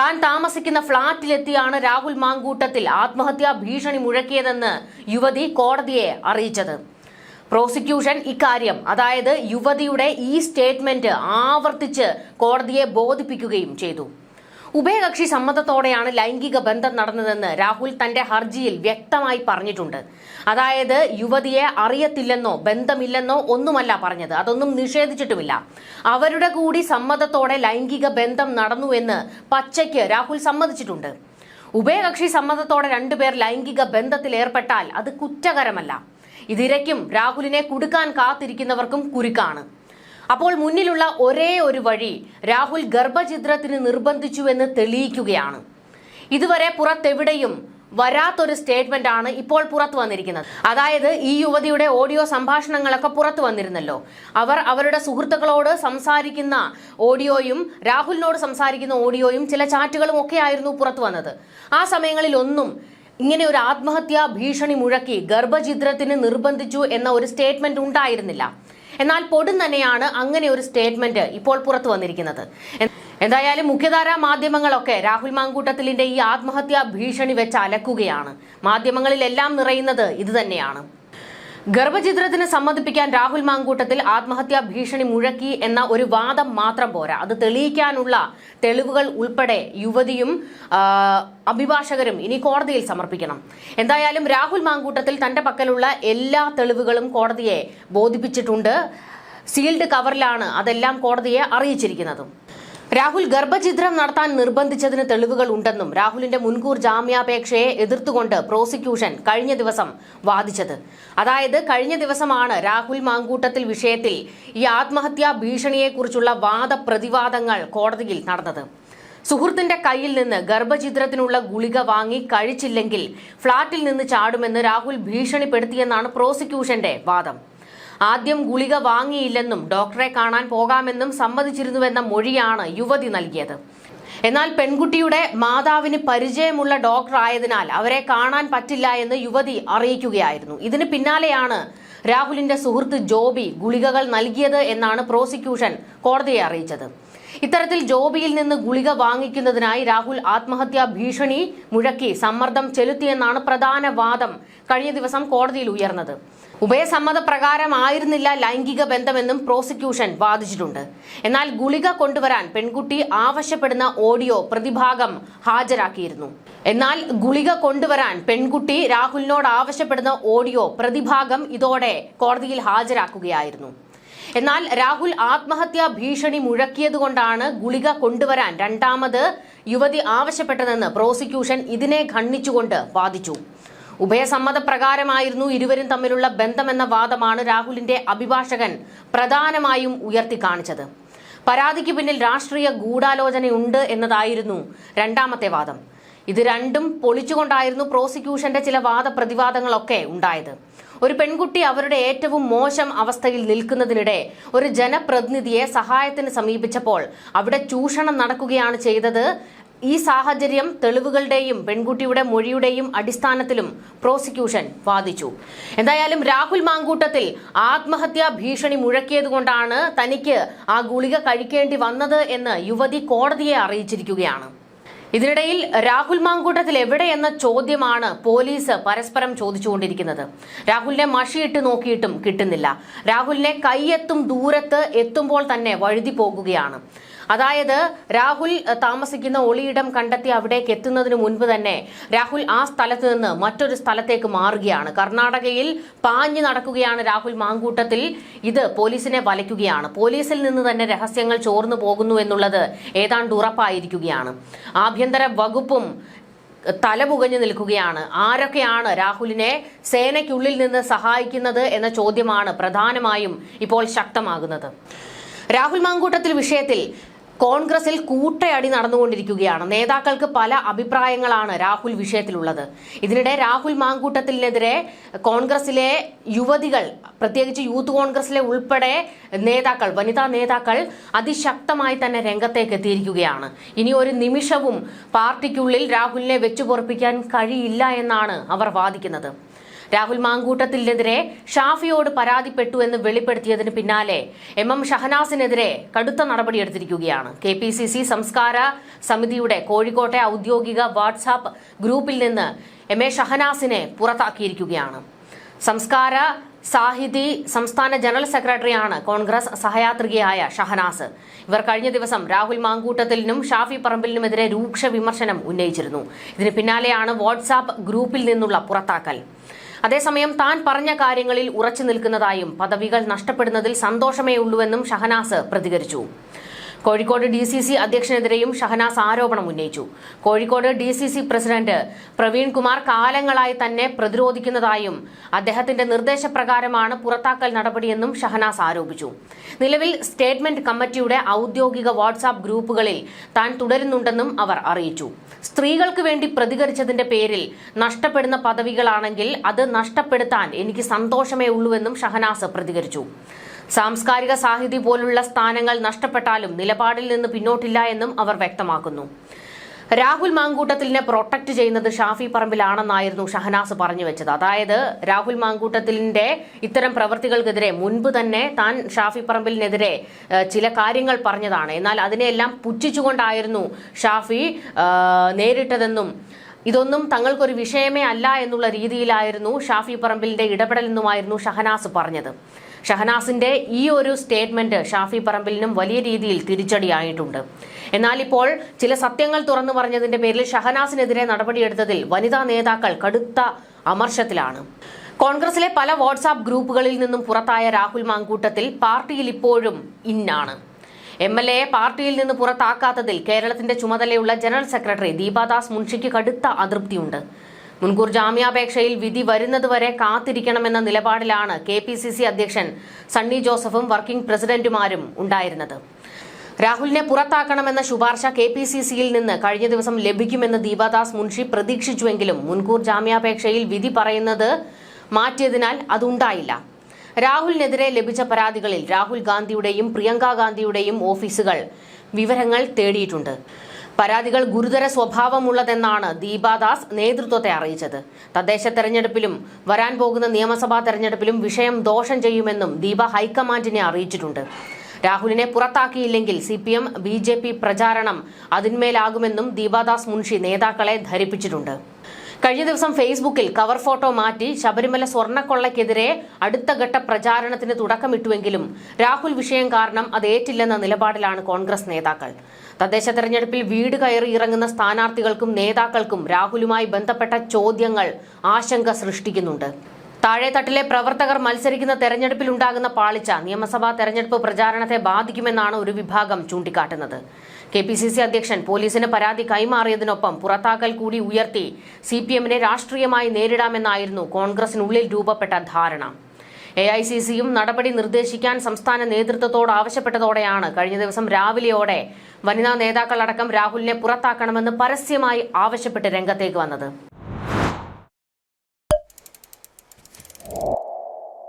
താൻ താമസിക്കുന്ന ഫ്ളാറ്റിലെത്തിയാണ് രാഹുൽ മാങ്കൂട്ടത്തിൽ ആത്മഹത്യാ ഭീഷണി മുഴക്കിയതെന്ന് യുവതി കോടതിയെ അറിയിച്ചത്. പ്രോസിക്യൂഷൻ ഇക്കാര്യം, അതായത് യുവതിയുടെ ഈ സ്റ്റേറ്റ്മെന്റ് ആവർത്തിച്ച് കോടതിയെ ബോധിപ്പിക്കുകയും ചെയ്തു. ഉഭയകക്ഷി സമ്മതത്തോടെയാണ് ലൈംഗിക ബന്ധം നടന്നതെന്ന് രാഹുൽ തന്റെ ഹർജിയിൽ വ്യക്തമായി പറഞ്ഞിട്ടുണ്ട്. അതായത് യുവതിയെ അറിയത്തില്ലെന്നോ ബന്ധമില്ലെന്നോ ഒന്നുമല്ല പറഞ്ഞത്, അതൊന്നും നിഷേധിച്ചിട്ടുമില്ല. അവരുടെ കൂടി സമ്മതത്തോടെ ലൈംഗിക ബന്ധം നടന്നു എന്ന് പച്ചയ്ക്ക് രാഹുൽ സമ്മതിച്ചിട്ടുണ്ട്. ഉഭയകക്ഷി സമ്മതത്തോടെ രണ്ടുപേർ ലൈംഗിക ബന്ധത്തിൽ ഏർപ്പെട്ടാൽ അത് കുറ്റകരമല്ല. ഇതിരയ്ക്കും രാഹുലിനെ കുടുക്കാൻ കാത്തിരിക്കുന്നവർക്കും കുരുക്കാണ്. അപ്പോൾ മുന്നിലുള്ള ഒരേ ഒരു വഴി രാഹുൽ ഗർഭഛിദ്രത്തിന് നിർബന്ധിച്ചുവെന്ന് തെളിയിക്കുകയാണ്. ഇതുവരെ പുറത്തെവിടെയും വരാത്തൊരു സ്റ്റേറ്റ്മെന്റ് ആണ് ഇപ്പോൾ പുറത്തു വന്നിരിക്കുന്നത്. അതായത് ഈ യുവതിയുടെ ഓഡിയോ സംഭാഷണങ്ങളൊക്കെ പുറത്തു വന്നിരുന്നല്ലോ. അവർ അവരുടെ സുഹൃത്തുക്കളോട് സംസാരിക്കുന്ന ഓഡിയോയും രാഹുലിനോട് സംസാരിക്കുന്ന ഓഡിയോയും ചില ചാറ്റുകളും ഒക്കെ ആയിരുന്നു പുറത്തു വന്നത്. ആ സമയങ്ങളിലൊന്നും ഇങ്ങനെ ഒരു ആത്മഹത്യാ ഭീഷണി മുഴക്കി ഗർഭഛിദ്രത്തിന് നിർബന്ധിച്ചു എന്ന ഒരു സ്റ്റേറ്റ്മെന്റ് ഉണ്ടായിരുന്നില്ല. എന്നാൽ പൊടും തന്നെയാണ് അങ്ങനെ ഒരു സ്റ്റേറ്റ്മെന്റ് ഇപ്പോൾ പുറത്തു വന്നിരിക്കുന്നത്. എന്തായാലും മുഖ്യധാരാ മാധ്യമങ്ങളൊക്കെ രാഹുൽ മാങ്കൂട്ടത്തിലിന്റെ ഈ ആത്മഹത്യാ ഭീഷണി വെച്ച് അലക്കുകയാണ്. മാധ്യമങ്ങളിലെല്ലാം നിറയുന്നത് ഇത് തന്നെയാണ്. ഗർഭഛിദ്രത്തിന് സമ്മതിപ്പിക്കാൻ രാഹുൽ മാങ്കൂട്ടത്തിൽ ആത്മഹത്യാ ഭീഷണി മുഴക്കി എന്ന ഒരു വാദം മാത്രം പോരാ, അത് തെളിയിക്കാനുള്ള തെളിവുകൾ ഉൾപ്പെടെ യുവതിയും അഭിഭാഷകരും ഇനി കോടതിയിൽ സമർപ്പിക്കണം. എന്തായാലും രാഹുൽ മാങ്കൂട്ടത്തിൽ തന്റെ പക്കലുള്ള എല്ലാ തെളിവുകളും കോടതിയെ ബോധിപ്പിച്ചിട്ടുണ്ട്. സീൽഡ് കവറിലാണ് അതെല്ലാം കോടതിയെ അറിയിച്ചിരിക്കുന്നതും. രാഹുൽ ഗർഭഛിദ്രം നടത്താൻ നിർബന്ധിച്ചതിന് തെളിവുകൾ ഉണ്ടെന്നും രാഹുലിന്റെ മുൻകൂർ ജാമ്യാപേക്ഷയെ എതിർത്തുകൊണ്ട് പ്രോസിക്യൂഷൻ കഴിഞ്ഞ ദിവസം വാദിച്ചത്. അതായത് കഴിഞ്ഞ ദിവസമാണ് രാഹുൽ മാങ്കൂട്ടത്തിൽ വിഷയത്തിൽ ഈ ആത്മഹത്യാ ഭീഷണിയെക്കുറിച്ചുള്ള വാദപ്രതിവാദങ്ങൾ കോടതിയിൽ നടന്നത്. സുഹൃത്തിന്റെ കയ്യിൽ നിന്ന് ഗർഭഛിദ്രത്തിനുള്ള ഗുളിക വാങ്ങി കഴിച്ചില്ലെങ്കിൽ ഫ്ളാറ്റിൽ നിന്ന് ചാടുമെന്ന് രാഹുൽ ഭീഷണിപ്പെടുത്തിയെന്നാണ് പ്രോസിക്യൂഷന്റെ വാദം. ആദ്യം ഗുളിക വാങ്ങിയില്ലെന്നും ഡോക്ടറെ കാണാൻ പോകാമെന്നും സമ്മതിച്ചിരുന്നുവെന്ന മൊഴിയാണ് യുവതി നൽകിയത്. എന്നാൽ പെൺകുട്ടിയുടെ മാതാവിന് പരിചയമുള്ള ഡോക്ടർ ആയതിനാൽ അവരെ കാണാൻ പറ്റില്ല എന്ന് യുവതി അറിയിക്കുകയായിരുന്നു. ഇതിന് പിന്നാലെയാണ് രാഹുലിന്റെ സുഹൃത്ത് ജോബി ഗുളികകൾ നൽകിയത് എന്നാണ് പ്രോസിക്യൂഷൻ കോടതിയെ അറിയിച്ചത്. ഇത്തരത്തിൽ ജോബിയിൽ നിന്ന് ഗുളിക വാങ്ങിക്കുന്നതിനായി രാഹുൽ ആത്മഹത്യാ ഭീഷണി മുഴക്കി സമ്മർദ്ദം ചെലുത്തിയെന്നാണ് പ്രധാന വാദം കഴിഞ്ഞ ദിവസം കോടതിയിൽ ഉയർന്നത്. ഉഭയസമ്മത പ്രകാരമായിരുന്നില്ല ലൈംഗിക ബന്ധമെന്നും പ്രോസിക്യൂഷൻ വാദിച്ചിട്ടുണ്ട്. എന്നാൽ ഗുളിക കൊണ്ടുവരാൻ പെൺകുട്ടി ആവശ്യപ്പെടുന്ന ഓഡിയോ പ്രതിഭാഗം ഹാജരാക്കിയിരുന്നു. രാഹുലിനോട് ആവശ്യപ്പെടുന്ന ഓഡിയോ പ്രതിഭാഗം ഇതോടെ കോടതിയിൽ ഹാജരാക്കുകയായിരുന്നു. എന്നാൽ രാഹുൽ ആത്മഹത്യാ ഭീഷണി മുഴക്കിയതുകൊണ്ടാണ് ഗുളിക കൊണ്ടുവരാൻ രണ്ടാമത് യുവതി ആവശ്യപ്പെട്ടതെന്ന് പ്രോസിക്യൂഷൻ ഇതിനെ ഖണ്ഡിച്ചുകൊണ്ട് വാദിച്ചു. ഉഭയസമ്മത പ്രകാരമായിരുന്നു ഇരുവരും തമ്മിലുള്ള ബന്ധമെന്ന വാദമാണ് രാഹുലിന്റെ അഭിഭാഷകൻ പ്രധാനമായും ഉയർത്തി കാണിച്ചത്. പരാതിക്ക് പിന്നിൽ രാഷ്ട്രീയ ഗൂഢാലോചനയുണ്ട് എന്നതായിരുന്നു രണ്ടാമത്തെ വാദം. ഇത് രണ്ടും പൊളിച്ചുകൊണ്ടായിരുന്നു പ്രോസിക്യൂഷന്റെ ചില വാദപ്രതിവാദങ്ങളൊക്കെ ഉണ്ടായത്. ഒരു പെൺകുട്ടി അവരുടെ ഏറ്റവും മോശം അവസ്ഥയിൽ നിൽക്കുന്നതിനിടെ ഒരു ജനപ്രതിനിധിയെ സഹായത്തിന് സമീപിച്ചപ്പോൾ അവിടെ ചൂഷണം നടക്കുകയാണ് ചെയ്തത്. ഈ സാഹചര്യം തെളിവുകളുടെയും പെൺകുട്ടിയുടെ മൊഴിയുടെയും അടിസ്ഥാനത്തിലും പ്രോസിക്യൂഷൻ വാദിച്ചു. എന്തായാലും രാഹുൽ മാങ്കൂട്ടത്തിൽ ആത്മഹത്യാ ഭീഷണി മുഴക്കിയതുകൊണ്ടാണ് തനിക്ക് ആ ഗുളിക കഴിക്കേണ്ടി വന്നത് എന്ന് യുവതി കോടതിയെ അറിയിച്ചിരിക്കുകയാണ്. ഇതിനിടയിൽ രാഹുൽ മാങ്കൂട്ടത്തിൽ എവിടെയെന്ന ചോദ്യമാണ് പോലീസ് പരസ്പരം ചോദിച്ചുകൊണ്ടിരിക്കുന്നത്. രാഹുലിനെ മഷിയിട്ട് നോക്കിയിട്ടും കിട്ടുന്നില്ല. രാഹുലിനെ കൈയെത്തും ദൂരത്ത് എത്തുമ്പോൾ തന്നെ വഴുതി പോകുകയാണ്. അതായത് രാഹുൽ താമസിക്കുന്ന ഒളിയിടം കണ്ടെത്തി അവിടേക്ക് എത്തുന്നതിന് മുൻപ് തന്നെ രാഹുൽ ആ സ്ഥലത്ത് നിന്ന് മറ്റൊരു സ്ഥലത്തേക്ക് മാറുകയാണ്. കർണാടകയിൽ പാഞ്ഞു നടക്കുകയാണ് രാഹുൽ മാങ്കൂട്ടത്തിൽ. ഇത് പോലീസിനെ വലയ്ക്കുകയാണ്. പോലീസിൽ നിന്ന് തന്നെ രഹസ്യങ്ങൾ ചോർന്നു പോകുന്നു എന്നുള്ളത് ഏതാണ്ട് ഉറപ്പായിരിക്കുകയാണ്. ആഭ്യന്തര വകുപ്പും തലപുകഞ്ഞു നിൽക്കുകയാണ്. ആരൊക്കെയാണ് രാഹുലിനെ സേനയ്ക്കുള്ളിൽ നിന്ന് സഹായിക്കുന്നത് എന്ന ചോദ്യമാണ് പ്രധാനമായും ഇപ്പോൾ ശക്തമാകുന്നത്. രാഹുൽ മാങ്കൂട്ടത്തിൽ വിഷയത്തിൽ കോൺഗ്രസിൽ കൂട്ടയടി നടന്നുകൊണ്ടിരിക്കുകയാണ്. നേതാക്കൾക്ക് പല അഭിപ്രായങ്ങളാണ് രാഹുൽ വിഷയത്തിലുള്ളത്. ഇതിനിടെ രാഹുൽ മാങ്കൂട്ടത്തിനെതിരെ കോൺഗ്രസിലെ യുവതികൾ, പ്രത്യേകിച്ച് യൂത്ത് കോൺഗ്രസിലെ ഉൾപ്പെടെ നേതാക്കൾ, വനിതാ നേതാക്കൾ അതിശക്തമായി തന്നെ രംഗത്തേക്ക് എത്തിയിരിക്കുകയാണ്. ഇനി ഒരു നിമിഷവും പാർട്ടിക്കുള്ളിൽ രാഹുലിനെ വെച്ചുപൊറപ്പിക്കാൻ കഴിയില്ല എന്നാണ് അവർ വാദിക്കുന്നത്. രാഹുൽ മാങ്കൂട്ടത്തിനെതിരെ ഷാഫിയോട് പരാതിപ്പെട്ടു എന്ന് വെളിപ്പെടുത്തിയതിന് പിന്നാലെ എം ഷഹനാസിനെതിരെ കടുത്ത നടപടിയെടുത്തിരിക്കുകയാണ്. KPCC സംസ്കാര സമിതിയുടെ കോഴിക്കോട്ടെ ഔദ്യോഗിക വാട്സാപ്പ് ഗ്രൂപ്പിൽ നിന്ന് എം ഷഹനാസിനെ പുറത്താക്കിയിരിക്കുകയാണ്. സംസ്കാര സാഹിതി സംസ്ഥാന ജനറൽ സെക്രട്ടറിയാണ് കോൺഗ്രസ് സഹയാത്രികയായ ഷഹനാസ്. ഇവർ കഴിഞ്ഞ ദിവസം രാഹുൽ മാങ്കൂട്ടത്തിലിനും ഷാഫി പറമ്പിലിനുമെതിരെ രൂക്ഷ വിമർശനം ഉന്നയിച്ചിരുന്നു. ഇതിന് പിന്നാലെയാണ് വാട്സാപ്പ് ഗ്രൂപ്പിൽ നിന്നുള്ള പുറത്താക്കൽ. അതേസമയം താൻ പറഞ്ഞ കാര്യങ്ങളിൽ ഉറച്ചു നിൽക്കുന്നതായും പദവികൾ നഷ്ടപ്പെടുന്നതിൽ സന്തോഷമേ ഉള്ളൂവെന്നും ഷഹനാസ് പ്രതികരിച്ചു. കോഴിക്കോട് DCC അധ്യക്ഷനെതിരെയും ഷഹനാസ് ആരോപണം ഉന്നയിച്ചു. കോഴിക്കോട് DCC പ്രസിഡന്റ് പ്രവീൺ കുമാർ കാലങ്ങളായി തന്നെ പ്രതിരോധിക്കുന്നതായും അദ്ദേഹത്തിന്റെ നിർദ്ദേശപ്രകാരമാണ് പുറത്താക്കൽ നടപടിയെന്നും ഷഹനാസ് ആരോപിച്ചു. നിലവിൽ സ്റ്റേറ്റ്മെന്റ് കമ്മിറ്റിയുടെ ഔദ്യോഗിക വാട്സാപ്പ് ഗ്രൂപ്പുകളിൽ താൻ തുടരുന്നുണ്ടെന്നും അവർ അറിയിച്ചു. സ്ത്രീകൾക്ക് വേണ്ടി പ്രതികരിച്ചതിന്റെ പേരിൽ നഷ്ടപ്പെടുന്ന പദവികളാണെങ്കിൽ അത് നഷ്ടപ്പെടുത്താൻ എനിക്ക് സന്തോഷമേ ഉള്ളൂവെന്നും ഷഹനാസ് പ്രതികരിച്ചു. സാംസ്കാരിക സാഹിതി പോലുള്ള സ്ഥാനങ്ങൾ നഷ്ടപ്പെട്ടാലും നിലപാടിൽ നിന്ന് പിന്നോട്ടില്ല എന്നും അവർ വ്യക്തമാക്കുന്നു. രാഹുൽ മാങ്കൂട്ടത്തിലിനെ പ്രൊട്ടക്ട് ചെയ്യുന്നത് ഷാഫി പറമ്പിലാണെന്നായിരുന്നു ഷഹനാസ് പറഞ്ഞു വെച്ചത്. അതായത് രാഹുൽ മാങ്കൂട്ടത്തിലിന്റെ ഇത്തരം പ്രവൃത്തികൾക്കെതിരെ മുൻപ് തന്നെ താൻ ഷാഫി പറമ്പിലിനെതിരെ ചില കാര്യങ്ങൾ പറഞ്ഞതാണ്. എന്നാൽ അതിനെയെല്ലാം പുച്ഛിച്ചുകൊണ്ടായിരുന്നു ഷാഫി നേരിട്ടതെന്നും ഇതൊന്നും തങ്ങൾക്കൊരു വിഷയമേ അല്ല എന്നുള്ള രീതിയിലായിരുന്നു ഷാഫി പറമ്പിലിന്റെ ഇടപെടലെന്നുമായിരുന്നു ഷഹനാസ് പറഞ്ഞത്. ഷഹനാസിന്റെ ഈ ഒരു സ്റ്റേറ്റ്മെന്റ് ഷാഫി പറമ്പിലിനും വലിയ രീതിയിൽ തിരിച്ചടിയായിട്ടുണ്ട്. എന്നാൽ ഇപ്പോൾ ചില സത്യങ്ങൾ തുറന്നു പറഞ്ഞതിന്റെ പേരിൽ ഷഹനാസിനെതിരെ നടപടിയെടുത്തതിൽ വനിതാ നേതാക്കൾ കടുത്ത അമർഷത്തിലാണ്. കോൺഗ്രസിലെ പല വാട്സാപ്പ് ഗ്രൂപ്പുകളിൽ നിന്നും പുറത്തായ രാഹുൽ മാങ്കൂട്ടത്തിൽ പാർട്ടിയിൽ ഇപ്പോഴും ഇന്നാണ്. MLAയെ പാർട്ടിയിൽ നിന്ന് പുറത്താക്കാത്തതിൽ കേരളത്തിന്റെ ചുമതലയുള്ള ജനറൽ സെക്രട്ടറി ദീപാദാസ് മുൻഷിക്ക് കടുത്ത അതൃപ്തിയുണ്ട്. മുൻകൂർ ജാമ്യാപേക്ഷയിൽ വിധി വരുന്നതുവരെ കാത്തിരിക്കണമെന്ന നിലപാടിലാണ് KPCC അധ്യക്ഷൻ സണ്ണി ജോസഫും വർക്കിംഗ് പ്രസിഡന്റുമാരും ഉണ്ടായിരുന്നത്. രാഹുലിനെ പുറത്താക്കണമെന്ന ശുപാർശ KPCCയിൽ നിന്ന് കഴിഞ്ഞ ദിവസം ലഭിക്കുമെന്ന് ദീപാദാസ് മുൻഷി പ്രതീക്ഷിച്ചുവെങ്കിലും മുൻകൂർ ജാമ്യാപേക്ഷയിൽ വിധി പറയുന്നത് മാറ്റിയതിനാൽ അതുണ്ടായില്ല. രാഹുലിനെതിരെ ലഭിച്ച പരാതികളിൽ രാഹുൽ ഗാന്ധിയുടെയും പ്രിയങ്ക ഗാന്ധിയുടെയും ഓഫീസുകൾ വിവരങ്ങൾ തേടിയിട്ടുണ്ട്. പരാതികൾ ഗുരുതര സ്വഭാവമുള്ളതെന്നാണ് ദീപാദാസ് നേതൃത്വത്തെ അറിയിച്ചത്. തദ്ദേശ തെരഞ്ഞെടുപ്പിലും വരാൻ പോകുന്ന നിയമസഭാ തെരഞ്ഞെടുപ്പിലും വിഷയം ദോഷം ചെയ്യുമെന്നും ദീപ ഹൈക്കമാൻഡിനെ അറിയിച്ചിട്ടുണ്ട്. രാഹുലിനെ പുറത്താക്കിയില്ലെങ്കിൽ CPM BJP പ്രചാരണം അതിന്മേലാകുമെന്നും ദീപാദാസ് മുൻഷി നേതാക്കളെ ധരിപ്പിച്ചിട്ടുണ്ട്. കഴിഞ്ഞ ദിവസം ഫേസ്ബുക്കിൽ കവർ ഫോട്ടോ മാറ്റി ശബരിമല സ്വർണ്ണക്കൊള്ളയ്ക്കെതിരെ അടുത്ത ഘട്ട പ്രചാരണത്തിന് തുടക്കമിട്ടുവെങ്കിലും രാഹുൽ വിഷയം കാരണം അത് ഏറ്റില്ലെന്ന നിലപാടിലാണ് കോൺഗ്രസ് നേതാക്കൾ. തദ്ദേശ തെരഞ്ഞെടുപ്പിൽ വീട് കയറി ഇറങ്ങുന്ന സ്ഥാനാർത്ഥികൾക്കും നേതാക്കൾക്കും രാഹുലുമായി ബന്ധപ്പെട്ട ചോദ്യങ്ങൾ ആശങ്ക സൃഷ്ടിക്കുന്നുണ്ട്. താഴെത്തട്ടിലെ പ്രവർത്തകർ മത്സരിക്കുന്ന തെരഞ്ഞെടുപ്പിൽ ഉണ്ടാകുന്ന പാളിച്ച നിയമസഭാ തെരഞ്ഞെടുപ്പ് പ്രചാരണത്തെ ബാധിക്കുമെന്നാണ് ഒരു വിഭാഗം ചൂണ്ടിക്കാട്ടുന്നത്. KPCC അധ്യക്ഷൻ പോലീസിന് പരാതി കൈമാറിയതിനൊപ്പം പുറത്താക്കൽ കൂടി ഉയർത്തി CPMനെ രാഷ്ട്രീയമായി നേരിടാമെന്നായിരുന്നു കോൺഗ്രസിനുള്ളിൽ രൂപപ്പെട്ട ധാരണ. AICCയും നടപടി നിർദ്ദേശിക്കാൻ സംസ്ഥാന നേതൃത്വത്തോട് ആവശ്യപ്പെട്ടതോടെയാണ് കഴിഞ്ഞ ദിവസം രാവിലെയോടെ വനിതാ നേതാക്കളടക്കം രാഹുലിനെ പുറത്താക്കണമെന്ന് പരസ്യമായി ആവശ്യപ്പെട്ട് രംഗത്തേക്ക് വന്നത്.